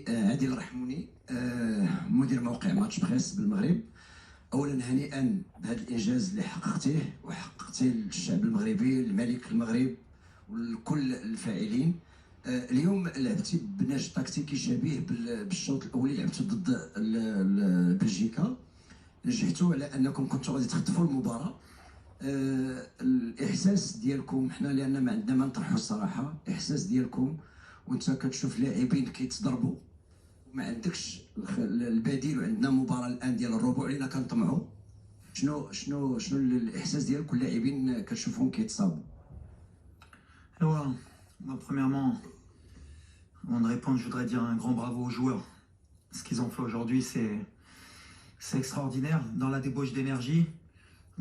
عادل رحموني، مدير موقع ماتش بريس بالمغرب. اولا هنيئا بهذا الانجاز اللي حققتيه وحققتيه للشعب المغربي، لملك المغرب ولكل الفاعلين. اليوم لعبتي بنهج تكتيكي شبيه بالشوط الاولي، لعبتوا ضد بلجيكا، نجحتوا على انكم كنتوا غادي تخطفوا المباراه. الاحساس ديالكم حنا لان ما عندنا ما نطرحوا الصراحه، الاحساس ديالكم وانت كتشوف لاعبين كيتضربوا وما عندكش البديل، وعندنا مباراه الان ديال الربع اللي كنطمعوا، شنو الاحساس ديالك واللاعبين كتشوفهم كيتصابوا؟ Moi, premièrement, avant de répondre, je voudrais dire un grand bravo aux joueurs. Ce qu'ils ont fait aujourd'hui, c'est extraordinaire. Dans la débauche d'énergie,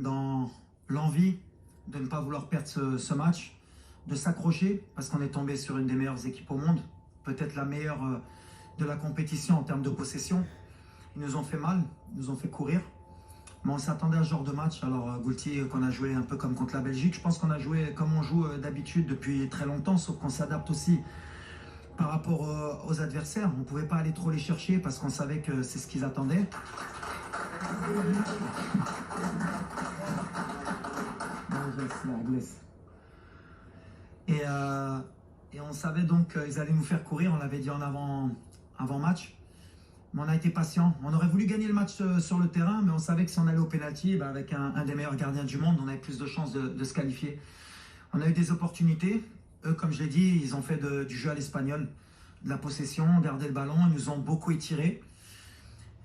dans l'envie de ne pas vouloir perdre ce match, de s'accrocher, parce qu'on est tombé sur une des meilleures équipes au monde, peut-être la meilleure de la compétition en termes de possession. Ils nous ont fait mal, ils nous ont fait courir. Mais on s'attendait à ce genre de match. Alors Goulti, qu'on a joué un peu comme contre la Belgique, je pense qu'on a joué comme on joue d'habitude depuis très longtemps, sauf qu'on s'adapte aussi par rapport aux adversaires. On ne pouvait pas aller trop les chercher parce qu'on savait que c'est ce qu'ils attendaient. Et on savait donc qu'ils allaient nous faire courir, on l'avait dit en avant-match. Mais on a été patient. On aurait voulu gagner le match sur le terrain, mais on savait que si on allait au pénalty, avec un des meilleurs gardiens du monde, on avait plus de chances de se qualifier. On a eu des opportunités. Eux, comme je l'ai dit, ils ont fait du jeu à l'espagnol, de la possession, garder le ballon. Ils nous ont beaucoup étirés.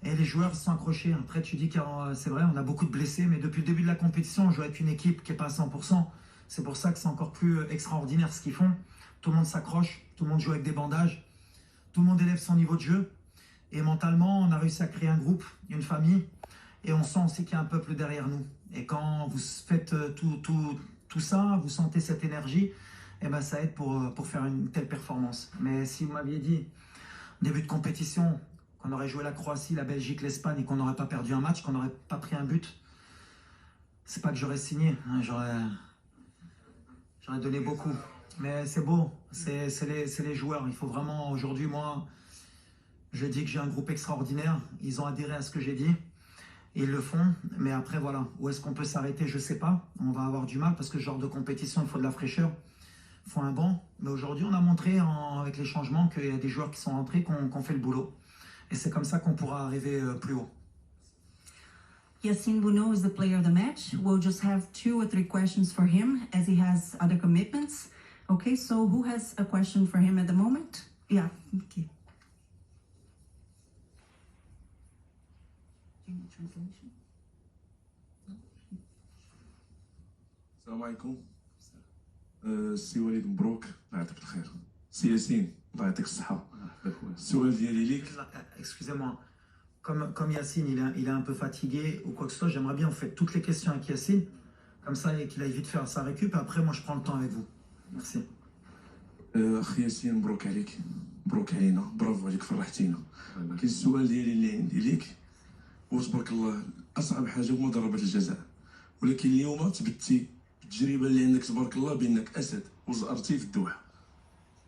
Et les joueurs se sont accrochés. Après, tu dis que c'est vrai, on a beaucoup de blessés, mais depuis le début de la compétition, on joue avec une équipe qui n'est pas à 100%. C'est pour ça que c'est encore plus extraordinaire ce qu'ils font. Tout le monde s'accroche, tout le monde joue avec des bandages, tout le monde élève son niveau de jeu. Et mentalement, on a réussi à créer un groupe, une famille, et on sent aussi qu'il y a un peuple derrière nous. Et quand vous faites tout ça, vous sentez cette énergie, et ben ça aide pour faire une telle performance. Mais si vous m'aviez dit, début de compétition, qu'on aurait joué la Croatie, la Belgique, l'Espagne, et qu'on n'aurait pas perdu un match, qu'on n'aurait pas pris un but, c'est pas que j'aurais signé, hein, j'aurais donné beaucoup. Mais c'est beau, c'est les joueurs. Il faut vraiment, aujourd'hui, moi, je dis que j'ai un groupe extraordinaire. Ils ont adhéré à ce que j'ai dit. Et ils le font. Mais après, voilà, où est-ce qu'on peut s'arrêter, je ne sais pas. On va avoir du mal parce que ce genre de compétition, il faut de la fraîcheur. Il faut un banc. Mais aujourd'hui, on a montré avec les changements qu'il y a des joueurs qui sont rentrés, qui ont fait le boulot. Et c'est comme ça qu'on pourra arriver plus haut. Yassine Bounou is the player of the match. We'll just have 2 or 3 questions for him as he has other commitments. Okay, so who has a question for him at the moment? Yeah, okay. Translation. السلام عليكم. السي وليد مبروك، الله يعطيك الخير. سي ياسين، الله يعطيك الصحة. السؤال ديالي ليك. Excusez-moi, comme Yassine, il est un peu fatigué ou quoi que ce soit, j'aimerais bien vous faites toutes les questions avec Yassine, comme ça qu'il aille vite faire sa récup, et après moi je prends le temps avec vous. Merci. اخي ياسين مبروك عليك، مبروك علينا، برافو عليك، فرحتينا. كاين السؤال ديالي اللي عندي ليك، وتبارك الله اصعب حاجه هو ضربات الجزاء، ولكن اليوم تبتي التجربه اللي عندك تبارك الله بانك اسد وزأرتي في الدوحه.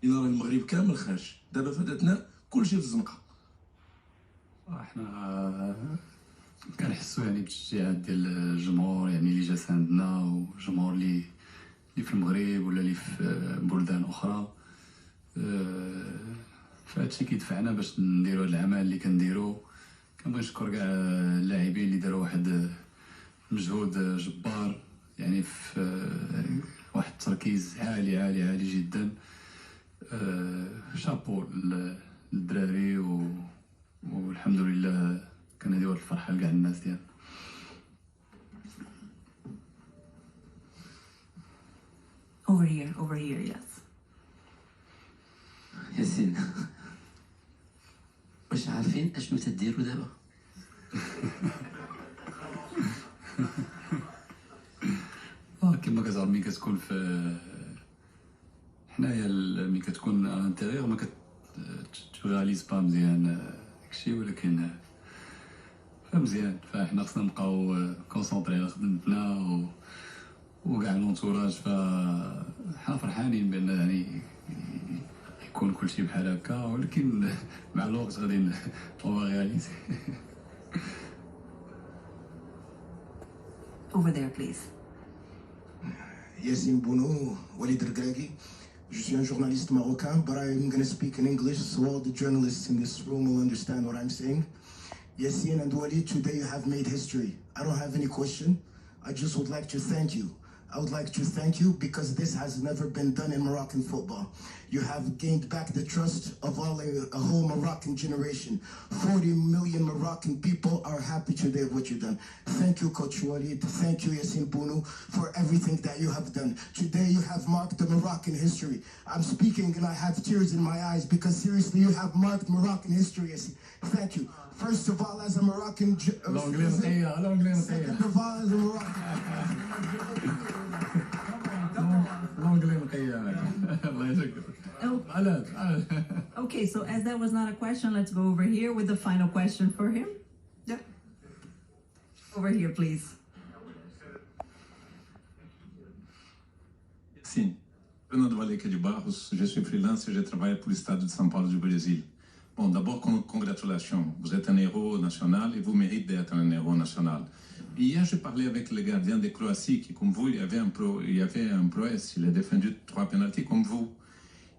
الا راه المغرب كامل خارج، دابا فاتتنا كلشي في الزنقه. احنا كنحسوا يعني بالتشجيعات ديال الجمهور يعني اللي جا ساندنا، والجمهور اللي في المغرب ولا اللي في بلدان اخرى. فهادشي كيدفعنا باش نديرو هاد العمل اللي كنديرو. كنبغي نشكر كاع اللاعبين اللي داروا واحد مجهود جبار، يعني في واحد التركيز عالي عالي عالي جدا. شابو للدراري، والحمد لله كنديروا هاد الفرحه لكاع الناس ديالنا. Over here, yes. ياسين، واش عارفين اشنو تديروا دابا؟ كما كتعرف ملي كتكون في حنايا ملي كتكون انتيريور ما كتغاليز با مزيان داكشي، ولكن مزيان. فاحنا خصنا نبقاو كونسونطري على خدمتنا وكاع لونتوراج. فحنا فرحانين بان يعني يكون كل شيء بحال هكا ولكن مع الوقت غادي اون رياليزي. Over there, please. Yassine Bounou, Walid Regragui. Je suis un journaliste marocain, but I'm going to speak in English so all the journalists in this room will understand what I'm saying. Yassine and Walid, today you have made history. I don't have any question. I just would like to thank you. I would like to thank you because this has never been done in Moroccan football. You have gained back the trust of a whole Moroccan generation. 40 million Moroccan people are happy today of what you've done. Thank you, Coach Walid. Thank you, Yassine Bounou, for everything that you have done. Today you have marked the Moroccan history. I'm speaking and I have tears in my eyes because seriously you have marked Moroccan history, Yassine. Thank you. First of all, as a Moroccan... Second of all, as a Moroccan... Okay, so as that was not a question, let's go over here with the final question for him. Yeah. Over here, please. Sim, Fernando Valeca de Barros, je suis freelance et je travaille pour le Stade de São Paulo du Brésil. Bon, d'abord, congratulations. Vous êtes un héros national et vous méritez d'être un héros national. Hier, je parlais avec le gardien de Croatie qui, comme vous, il y avait un prouesse. Il a défendu 3 pénaltys comme vous.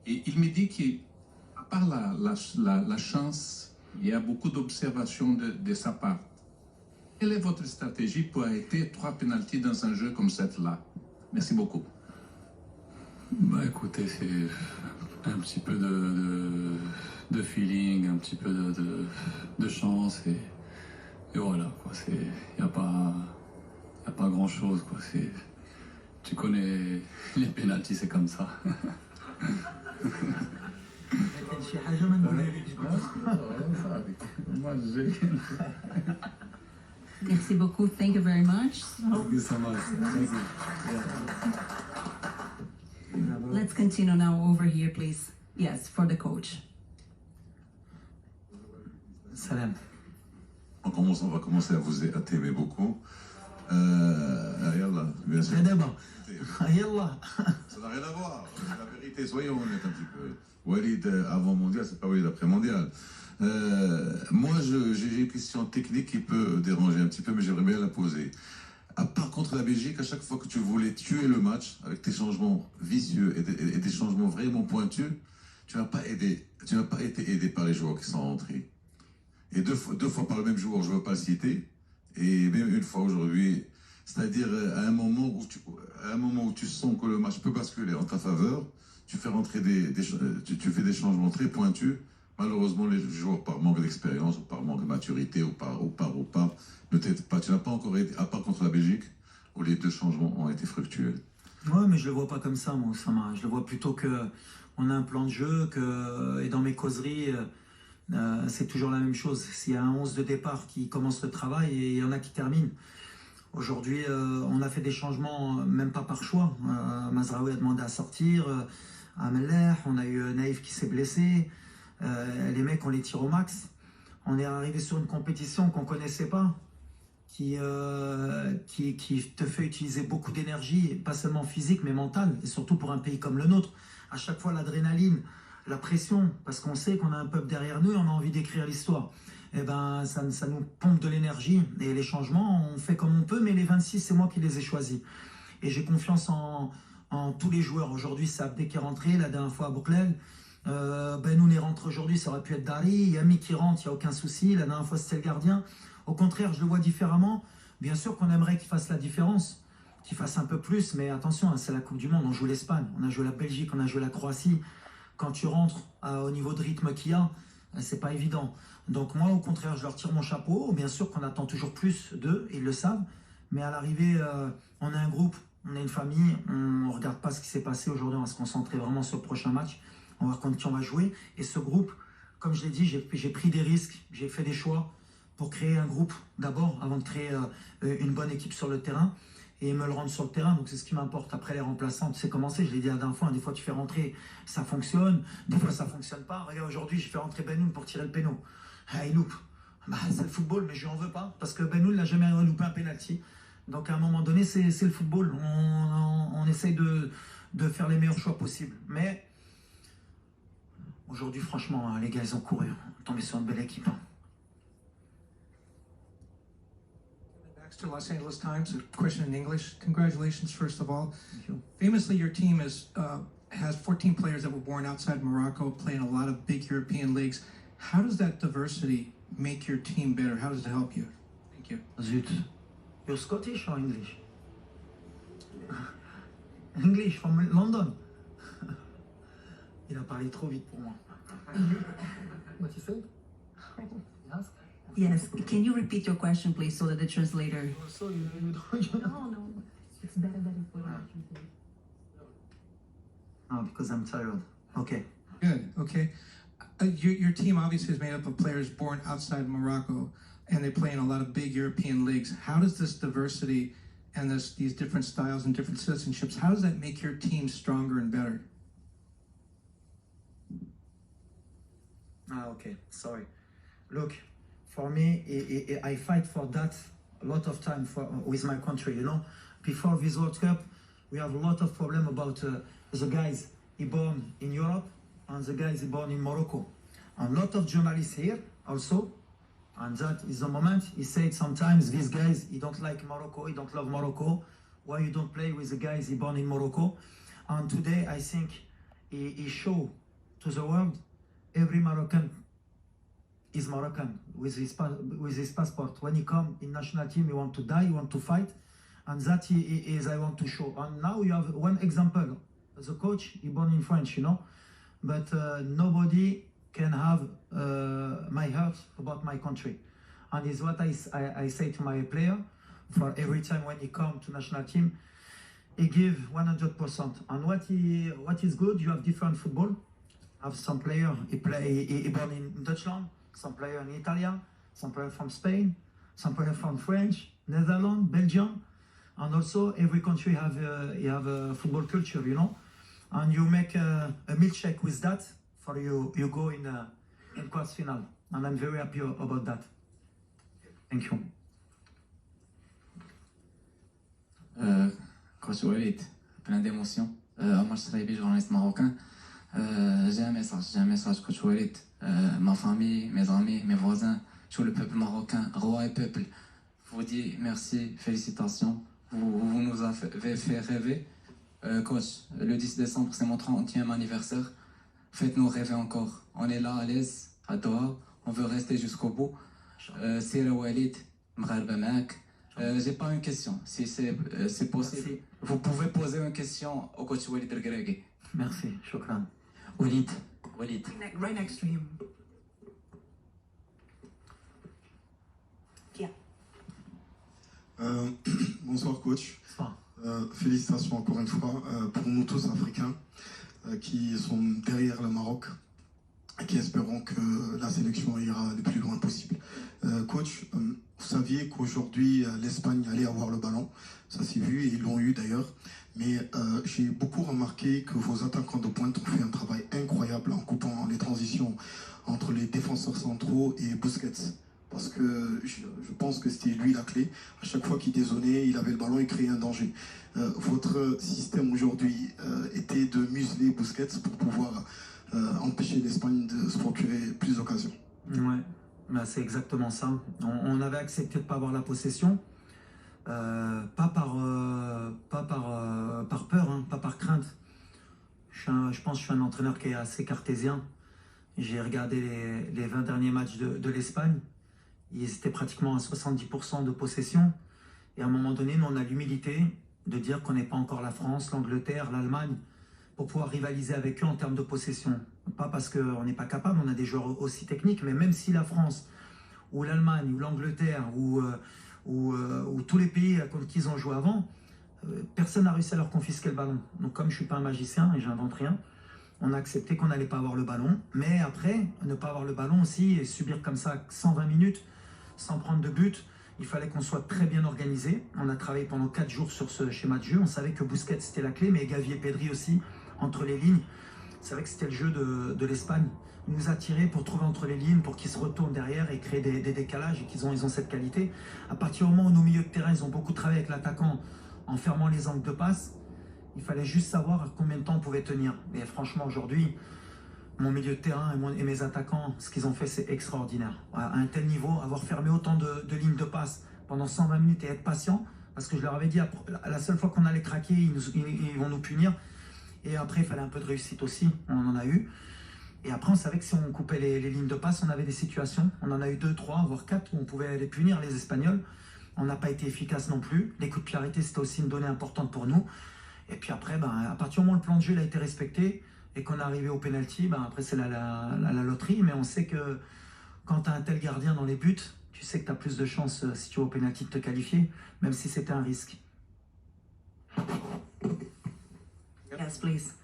Et il me dit qu'à part la chance, il y a beaucoup d'observations de sa part. Quelle est votre stratégie pour arrêter 3 pénaltys dans un jeu comme celui-là? Merci beaucoup. Bah écoutez, c'est un petit peu de feeling, un petit peu de chance et voilà quoi. Il n'y a pas grand chose quoi. Tu connais les pénaltys, c'est comme ça. Merci beaucoup. Thank you very much. Thank you so much. Thank you. Let's continue now over here, please. Yes, for the coach. Salam. On va commencer à t'aimer beaucoup. Yallah, bien sûr. Ça n'a rien à voir. C'est la vérité, soyons honnêtes un petit peu. Walid avant mondial, c'est pas Walid après mondial. Moi, j'ai une question technique qui peut déranger un petit peu, mais j'aimerais bien la poser. À part contre la Belgique, à chaque fois que tu voulais tuer le match avec tes changements vicieux et des changements vraiment pointus, tu n'as pas été aidé par les joueurs qui sont rentrés. Et deux fois par le même joueur, je ne veux pas le citer, et même une fois aujourd'hui, c'est-à-dire à un moment où tu sens que le match peut basculer en ta faveur, tu fais rentrer tu fais des changements très pointus. Malheureusement, les joueurs, par manque d'expérience, ou par manque de maturité, ou par, ne t'aident pas. Tu n'as pas encore été, à part contre la Belgique, où les 2 changements ont été fructueux. Ouais, mais je le vois pas comme ça, moi, Oussama. Je le vois plutôt que on a un plan de jeu, et dans mes causeries, c'est toujours la même chose. S'il y a un 11 de départ qui commence le travail, et il y en a qui terminent. Aujourd'hui, on a fait des changements, même pas par choix. Mazraoui a demandé à sortir, à Melech, on a eu Naïf qui s'est blessé. Les mecs, on les tire au max. On est arrivé sur une compétition qu'on ne connaissait pas, qui te fait utiliser beaucoup d'énergie, pas seulement physique, mais mentale, et surtout pour un pays comme le nôtre. À chaque fois, l'adrénaline, la pression, parce qu'on sait qu'on a un peuple derrière nous et on a envie d'écrire l'histoire. Et ben, ça nous pompe de l'énergie. Et les changements, on fait comme on peut, mais les 26, c'est moi qui les ai choisis. Et j'ai confiance en tous les joueurs. Aujourd'hui, c'est Abdé qui est rentré, la dernière fois à Bouklel. Benoun est rentré aujourd'hui, ça aurait pu être Dari. Yami qui rentre, il n'y a aucun souci. La dernière fois, c'était le gardien. Au contraire, je le vois différemment. Bien sûr qu'on aimerait qu'il fasse la différence, qu'il fasse un peu plus, mais attention, hein, c'est la Coupe du Monde. On joue l'Espagne, on a joué la Belgique, on a joué la Croatie. Quand tu rentres au niveau de rythme qu'il y a, c'est pas évident. Donc moi, au contraire, je leur tire mon chapeau. Bien sûr qu'on attend toujours plus d'eux, ils le savent. Mais à l'arrivée, on a un groupe, on a une famille. On ne regarde pas ce qui s'est passé aujourd'hui. On va se concentrer vraiment sur le prochain match. On va voir contre qui on va jouer. Et ce groupe, comme je l'ai dit, j'ai pris des risques. J'ai fait des choix pour créer un groupe d'abord, avant de créer une bonne équipe sur le terrain. Et me le rendre sur le terrain, donc c'est ce qui m'importe. Après les remplaçants, tu sais comment c'est, je l'ai dit la dernière fois, des fois tu fais rentrer, ça fonctionne, des fois ça fonctionne pas. Regarde, aujourd'hui, j'ai fait rentrer Benoun pour tirer le péno. Ah, il loupe. Bah, c'est le football, mais je lui en veux pas, parce que Benoun n'a jamais loupé un penalty. Donc à un moment donné, c'est le football. On essaye de faire les meilleurs choix possibles. Mais Aujourd'hui, franchement, les gars, ils ont couru. On est tombé sur une belle équipe. Hein. To Los Angeles Times, a question in English. Congratulations, first of all. Thank you. Famously, your team has 14 players that were born outside Morocco, playing a lot of big European leagues. How does that diversity make your team better? How does it help you? Thank you. Zut. You're Scottish or English? English from London. Il a parlé trop vite pour moi. What you said? Yes. Yes, can you repeat your question, please, so that the translator... So you don't... No, it's better that if we Oh, because I'm tired. Okay. Good. Okay. Your team obviously is made up of players born outside Morocco, and they play in a lot of big European leagues. How does this diversity and these different styles and different citizenships, how does that make your team stronger and better? Okay. Sorry. Look, for me, I fight for that a lot of time with my country, you know. Before this World Cup, we have a lot of problem about the guys he born in Europe and the guys he born in Morocco. And a lot of journalists here also, and that is the moment he said sometimes these guys, he don't like Morocco, he don't love Morocco. Why you don't play with the guys he born in Morocco? And today I think he show to the world every Moroccan is Moroccan with his passport. When he come in national team, he want to die, he want to fight, and that is I want to show. And now you have one example. The coach, he born in France, you know, but nobody can have my heart about my country. And is what I say to my player for every time when he come to national team, he give 100%. And what is good, you have different football. Have some player he born in Dutchland, some player in Italy, some player from Spain, some player from French, Netherlands, Belgium, and also every country have a football culture, you know, and you make a milkshake with that for you go in quarts final, and I'm very happy about that. Thank you. Coach Walid, plein d'émotions. Omar Shraibi, journaliste marocain. J'ai un message, Coach Walid. Ma famille, mes amis, mes voisins, tout le peuple marocain, roi et peuple, vous dit merci, félicitations. Vous nous avez fait rêver. Coach, le 10 décembre, c'est mon 30e anniversaire. Faites-nous rêver encore. On est là à l'aise, à Doha. On veut rester jusqu'au bout. Sira Walid, Mgharba Maak. J'ai pas une question. Si c'est possible, merci. Vous pouvez poser une question au coach Walid Regragui. Merci, shukran. Walid. Right next to him. Yeah. Bonsoir coach. Bonsoir. Félicitations encore une fois pour nous tous Africains qui sont derrière le Maroc et qui espérons que la sélection ira le plus loin possible. Coach, vous saviez qu'aujourd'hui l'Espagne allait avoir le ballon, ça s'est vu et ils l'ont eu d'ailleurs, mais j'ai beaucoup remarqué que vos attaquants de pointe ont fait un travail incroyable en coupant les transitions entre les défenseurs centraux et Busquets. Parce que je pense que c'était lui la clé. À chaque fois qu'il dézonnait, il avait le ballon et créait un danger. Votre système aujourd'hui était de museler Busquets pour pouvoir empêcher l'Espagne de se procurer plus d'occasions. Ouais, bah c'est exactement ça. On avait accepté de ne pas avoir la possession. Pas par peur, hein, pas par crainte. Je pense que je suis un entraîneur qui est assez cartésien. J'ai regardé les 20 derniers matchs de l'Espagne. Ils étaient pratiquement à 70% de possession. Et à un moment donné, nous, on a l'humilité de dire qu'on n'est pas encore la France, l'Angleterre, l'Allemagne, pour pouvoir rivaliser avec eux en termes de possession. Pas parce qu'on n'est pas capable, on a des joueurs aussi techniques, mais même si la France, ou l'Allemagne, ou l'Angleterre, ou tous les pays contre qui ils ont joué avant, personne n'a réussi à leur confisquer le ballon. Donc comme je ne suis pas un magicien et j'invente rien, on a accepté qu'on n'allait pas avoir le ballon. Mais après, ne pas avoir le ballon aussi et subir comme ça 120 minutes sans prendre de but, il fallait qu'on soit très bien organisé. On a travaillé pendant 4 jours sur ce schéma de jeu. On savait que Busquets c'était la clé, mais Gavi et Pedri aussi, entre les lignes. C'est vrai que c'était le jeu de l'Espagne. Ils nous attirer pour trouver entre les lignes, pour qu'ils se retournent derrière et créer des décalages et ils ont cette qualité. À partir du moment où nos milieux de terrain, ils ont beaucoup travaillé avec l'attaquant en fermant les angles de passe, il fallait juste savoir combien de temps on pouvait tenir. Et franchement, aujourd'hui, mon milieu de terrain et mes attaquants, ce qu'ils ont fait, c'est extraordinaire. À un tel niveau, avoir fermé autant de lignes de passe pendant 120 minutes et être patient, parce que je leur avais dit, la seule fois qu'on allait craquer, ils vont nous punir. Et après, il fallait un peu de réussite aussi, on en a eu. Et après, on savait que si on coupait les lignes de passe, on avait des situations. On en a eu 2, 3, voire 4 où on pouvait les punir, les Espagnols. On n'a pas été efficace non plus. Les coups de pied arrêtés, c'était aussi une donnée importante pour nous. Et puis après, à partir du moment où le plan de jeu a été respecté et qu'on est arrivé au penalty, après c'est la loterie. Mais on sait que quand tu as un tel gardien dans les buts, tu sais que tu as plus de chances, si tu vas au penalty, de te qualifier, même si c'était un risque. Yes, please.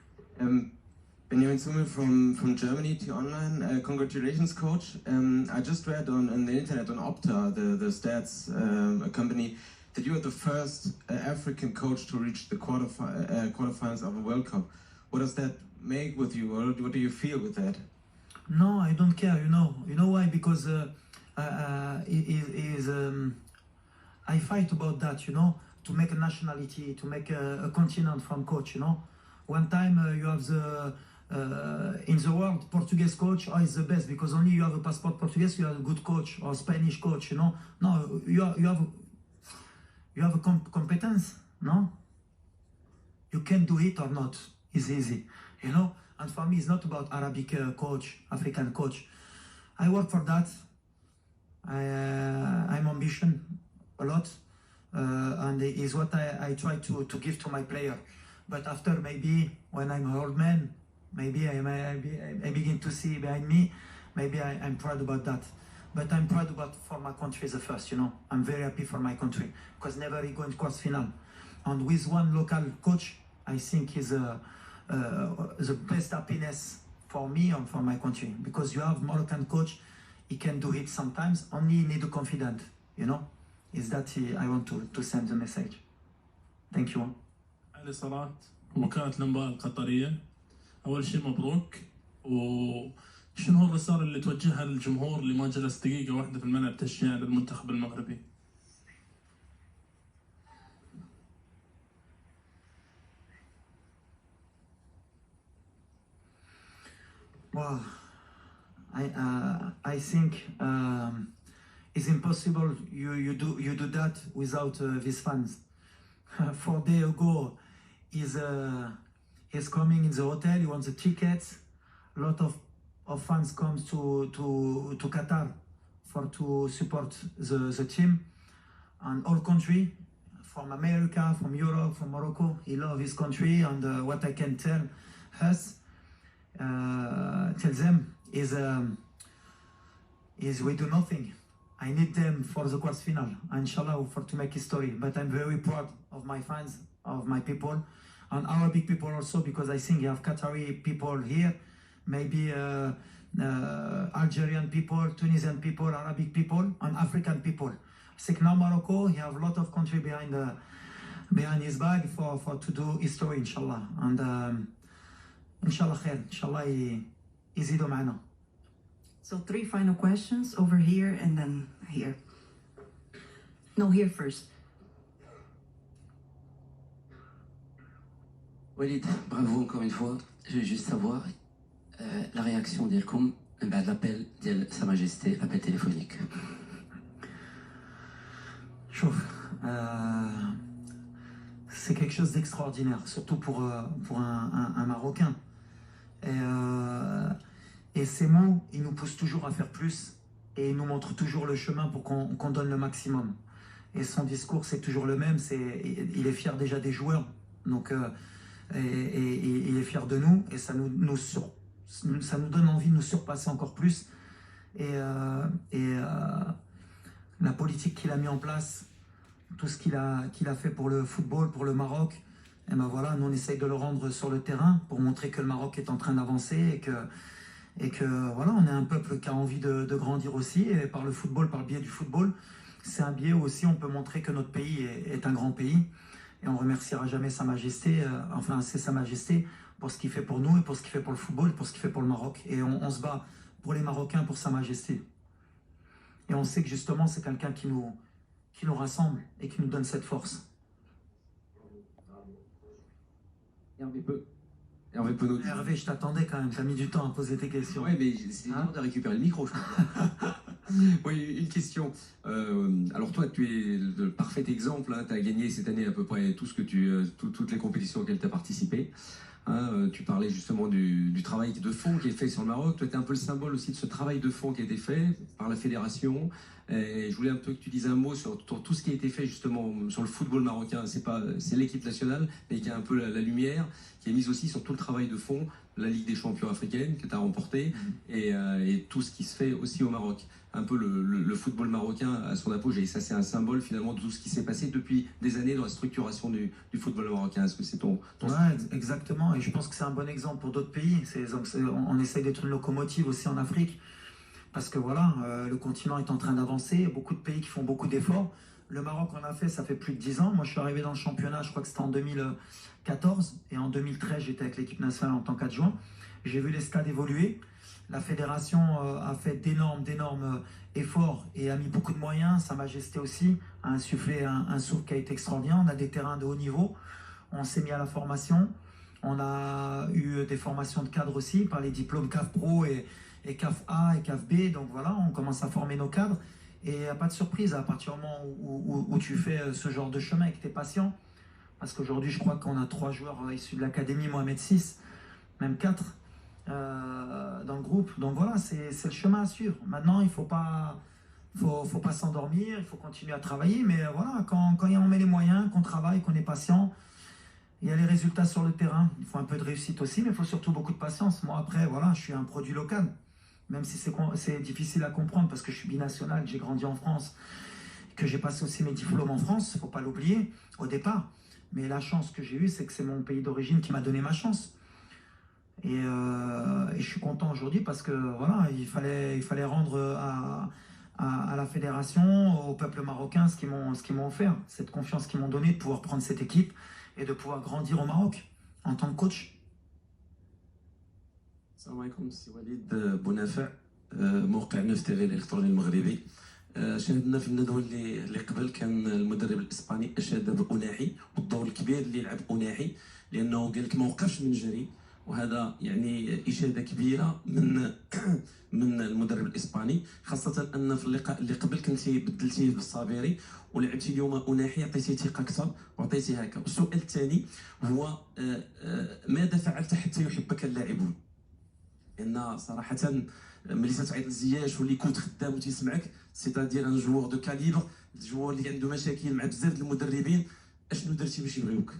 Benjamin Summel from Germany to online. Congratulations, coach. I just read on the internet on Opta, the stats company, that you are the first African coach to reach the quarterfinals of a World Cup. What does that make with you, or what do you feel with that? No, I don't care. You know why? Because I fight about that. To make a nationality, to make a continent from coach. One time you have the in the world, Portuguese coach is the best because only you have a passport Portuguese, you have a good coach, or Spanish coach, No, you have a competence, no? You can do it or not. It's easy, And for me, it's not about Arabic coach, African coach. I work for that. I'm ambition a lot, and it is what I try to give to my player. But after, maybe when I'm an old man, maybe I begin to see behind me, maybe I'm proud about that. But I'm proud about for my country the first, I'm very happy for my country, because never he go in quarter final. And with one local coach, I think is the best happiness for me and for my country. Because you have Moroccan coach, he can do it sometimes, only he need a confident, Is that I want to send the message. Thank you. علي صلاة وكالة الأنباء القطرية. أول شيء مبروك. وشنو هو الرسالة اللي توجهها للجمهور اللي ما جلس دقيقة واحدة في الملعب تشجيع للمنتخب المغربي؟ Well, I think it's impossible you do that without these fans. 4 days ago, he's coming in the hotel. He wants the tickets. A lot of fans comes to Qatar to support the team, and all country, from America, from Europe, from Morocco. He loves his country, and what I can tell them is we do nothing. I need them for the quarterfinal, inshallah, to make history. But I'm very proud of my fans, of my people, and Arabic people also, because I think you have Qatari people here, maybe Algerian people, Tunisian people, Arabic people, and African people. I think now Morocco, he have a lot of country behind his back for to do history, inshallah. And inshallah khair, inshallah يزيدوا معنا. So 3 final questions over here and then here. No, here first. Walid, bravo encore une fois. Je veux juste savoir la réaction ديالكم من بعد l'appel ديال Sa Majesté, l'appel téléphonique. شوف, c'est quelque chose d'extraordinaire, surtout pour un Marocain. Et ces mots, ils nous poussent toujours à faire plus et ils nous montrent toujours le chemin pour qu'on donne le maximum. Et son discours, c'est toujours le même, il est fier déjà des joueurs, donc, et il est fier de nous, et ça nous donne envie de nous surpasser encore plus. Et la politique qu'il a mis en place, tout ce qu'il a fait pour le football, pour le Maroc, et ben voilà, nous on essaye de le rendre sur le terrain pour montrer que le Maroc est en train d'avancer et que voilà, on est un peuple qui a envie de grandir aussi, et par le football, par le biais du football, c'est un biais où aussi on peut montrer que notre pays est un grand pays, et on remerciera jamais Sa Majesté, c'est Sa Majesté pour ce qu'il fait pour nous et pour ce qu'il fait pour le football et pour ce qu'il fait pour le Maroc, et on se bat pour les Marocains, pour Sa Majesté, et on sait que justement c'est quelqu'un qui nous rassemble et qui nous donne cette force. Regardez peu. Hervé Penaud. Hervé, je t'attendais quand même, t'as mis du temps à poser tes questions. Oui, mais c'est dur de récupérer le micro, je crois. Oui, une question. Alors toi, tu es le parfait exemple. Tu as gagné cette année à peu près tout ce que toutes les compétitions auxquelles tu as participé. Tu parlais justement du travail de fond qui est fait sur le Maroc. Toi, tu es un peu le symbole aussi de ce travail de fond qui a été fait par la fédération. Et je voulais un peu que tu dises un mot sur tout ce qui a été fait justement sur le football marocain. C'est l'équipe nationale, mais qui a un peu la lumière, qui est mise aussi sur tout le travail de fond, la Ligue des champions africaine que tu as remportée et tout ce qui se fait aussi au Maroc. Un peu le football marocain à son apogée. Ça, c'est un symbole finalement de tout ce qui s'est passé depuis des années dans la structuration du football marocain. Est-ce que c'est ton... Ouais, exactement. Et je pense que c'est un bon exemple pour d'autres pays. On essaye d'être une locomotive aussi en Afrique. Parce que voilà, le continent est en train d'avancer. Il y a beaucoup de pays qui font beaucoup d'efforts. Le Maroc en a fait, ça fait plus de 10 ans. Moi, je suis arrivé dans le championnat, je crois que c'était en 2014. Et en 2013, j'étais avec l'équipe nationale en tant qu'adjoint. J'ai vu les stades évoluer. La fédération a fait d'énormes efforts et a mis beaucoup de moyens. Sa Majesté aussi a insufflé un souffle qui a été extraordinaire. On a des terrains de haut niveau. On s'est mis à la formation. On a eu des formations de cadres aussi par les diplômes CAF Pro et CAF A et CAF B. Donc voilà, on commence à former nos cadres. Et il n'y a pas de surprise à partir du moment où tu fais ce genre de chemin et que tu es patient. Parce qu'aujourd'hui, je crois qu'on a 3 joueurs issus de l'académie Mohamed VI, même 4. Dans le groupe. Donc voilà, c'est le chemin à suivre. Maintenant, il ne faut pas s'endormir, il faut continuer à travailler. Mais voilà, quand on met les moyens, qu'on travaille, qu'on est patient, il y a les résultats sur le terrain. Il faut un peu de réussite aussi, mais il faut surtout beaucoup de patience. Moi, après, voilà, je suis un produit local. Même si c'est difficile à comprendre parce que je suis binational, que j'ai grandi en France, que j'ai passé aussi mes diplômes en France, il ne faut pas l'oublier au départ. Mais la chance que j'ai eue, c'est que c'est mon pays d'origine qui m'a donné ma chance. Et je suis content aujourd'hui parce que voilà, il fallait rendre à la fédération, au peuple marocain ce qu'ils m'ont offert, cette confiance qu'ils m'ont donnée de pouvoir prendre cette équipe et de pouvoir grandir au Maroc en tant que coach. السلام عليكم سي وليد بونافع موقع نوف تي في الالكتروني المغربي شاهدنا في الندوه اللي قبل كان المدرب الاسباني اشاد بأناحي والدور الكبير اللي لعب أناحي لانه قال لك ما وقفش من جري وهذا يعني اشاده كبيره من المدرب الاسباني خاصه ان في اللقاء اللي قبل كنتي بدلتيه بالصابيري ولعبتي اليوم أناحي عطيتيه ثقه اكثر وعطيتيه هكا. السؤال الثاني هو ماذا فعلت حتى يحبك اللاعبون؟ لان صراحه ملي تتعيط لزياش واللي كنت خدام وتيسمعك سيتادير ان جوور دو كاليبر الجوور اللي عنده مشاكل مع بزاف د المدربين اشنو درتي باش يبغيوك؟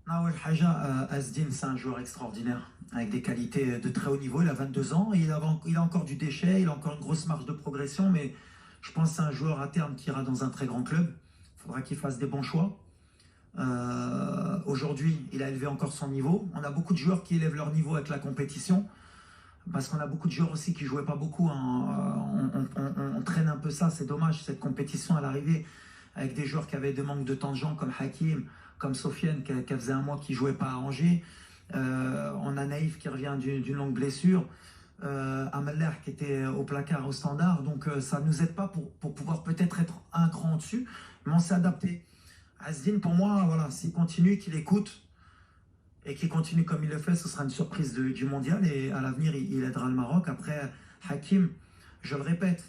Nawel Haja, Asdin, c'est un joueur extraordinaire, avec des qualités de très haut niveau. Il a 22 ans, il a encore du déchet, il a encore une grosse marge de progression, mais je pense que c'est un joueur à terme qui ira dans un très grand club. Il faudra qu'il fasse des bons choix. Aujourd'hui, il a élevé encore son niveau. On a beaucoup de joueurs qui élèvent leur niveau avec la compétition, parce qu'on a beaucoup de joueurs aussi qui ne jouaient pas beaucoup. On traîne un peu ça, c'est dommage, cette compétition à l'arrivée, avec des joueurs qui avaient des manques de temps de jeu, comme Hakim, comme Sofiane qui faisait un mois qui ne jouait pas à Angers. On a Naïf qui revient d'une longue blessure. Ameller qui était au placard au standard. Donc ça ne nous aide pas pour pouvoir peut-être être un cran au-dessus. Mais on s'est adapté. Asdin, pour moi, voilà, s'il continue, qu'il écoute et qu'il continue comme il le fait, ce sera une surprise du mondial. Et à l'avenir, il aidera le Maroc. Après, Hakim, je le répète,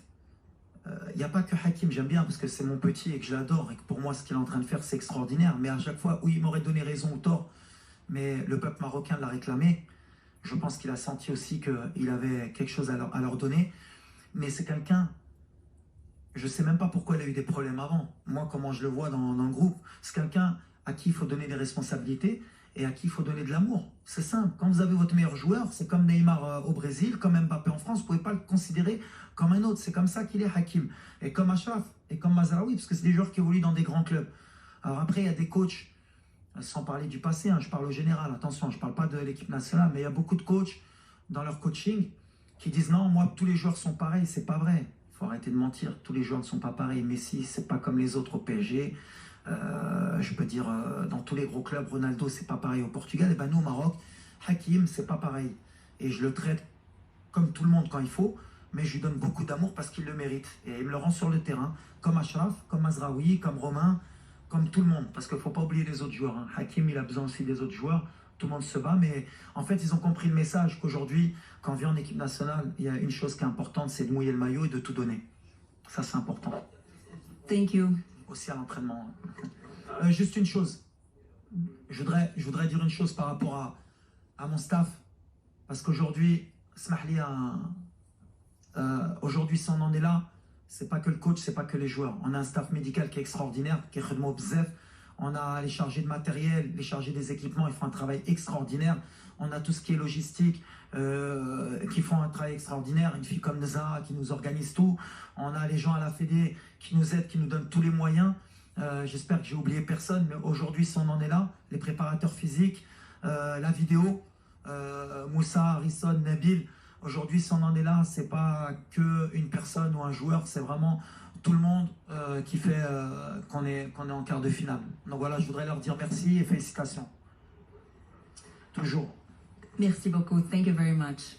il n'y a pas que Hakim, j'aime bien parce que c'est mon petit et que je l'adore et que pour moi ce qu'il est en train de faire c'est extraordinaire, mais à chaque fois où il m'aurait donné raison ou tort, mais le peuple marocain l'a réclamé, je pense qu'il a senti aussi qu'il avait quelque chose à leur donner, mais c'est quelqu'un, je ne sais même pas pourquoi il a eu des problèmes avant, moi comment je le vois dans le groupe, c'est quelqu'un à qui il faut donner des responsabilités et à qui il faut donner de l'amour. C'est simple, quand vous avez votre meilleur joueur, c'est comme Neymar au Brésil, comme Mbappé en France, vous ne pouvez pas le considérer comme un autre, c'est comme ça qu'il est Hakim. Et comme Achraf, et comme Mazraoui, parce que c'est des joueurs qui évoluent dans des grands clubs. Alors après, il y a des coachs, sans parler du passé, je parle au général, attention, je ne parle pas de l'équipe nationale, mais il y a beaucoup de coachs dans leur coaching qui disent non, moi, tous les joueurs sont pareils, c'est pas vrai. Il faut arrêter de mentir, tous les joueurs ne sont pas pareils. Messi, c'est pas comme les autres au PSG. Je peux dire, dans tous les gros clubs, Ronaldo, c'est pas pareil au Portugal. Et ben nous, au Maroc, Hakim, c'est pas pareil. Et je le traite comme tout le monde quand il faut, mais je lui donne beaucoup d'amour parce qu'il le mérite. Et il me le rend sur le terrain, comme Achraf, comme Mazraoui, comme Romain, comme tout le monde. Parce qu'il ne faut pas oublier les autres joueurs. Hakim, il a besoin aussi des autres joueurs tout le monde se bat, mais en fait, ils ont compris le message qu'aujourd'hui, quand on vient en équipe nationale, il y a une chose qui est importante, c'est de mouiller le maillot et de tout donner. Ça, c'est important. Thank you. Aussi à l'entraînement. Juste une chose. Je voudrais dire une chose par rapport à mon staff. Parce qu'aujourd'hui, aujourd'hui, si on en est là, c'est pas que le coach, c'est pas que les joueurs. On a un staff médical qui est extraordinaire, qui est khedmo bzef. On a les chargés de matériel, les chargés des équipements, ils font un travail extraordinaire. On a tout ce qui est logistique, qui font un travail extraordinaire. Une fille comme Nza qui nous organise tout. On a les gens à la Fédé qui nous aident, qui nous donnent tous les moyens. J'espère que j'ai oublié personne, mais aujourd'hui, si on en est là, les préparateurs physiques, la vidéo, Moussa, Harrison, Nabil, aujourd'hui, si on en est là, c'est pas qu'une personne ou un joueur, c'est vraiment tout le monde qui fait qu'on est en quart de finale. Donc voilà, je voudrais leur dire merci et félicitations. Toujours. Merci beaucoup. Thank you very much.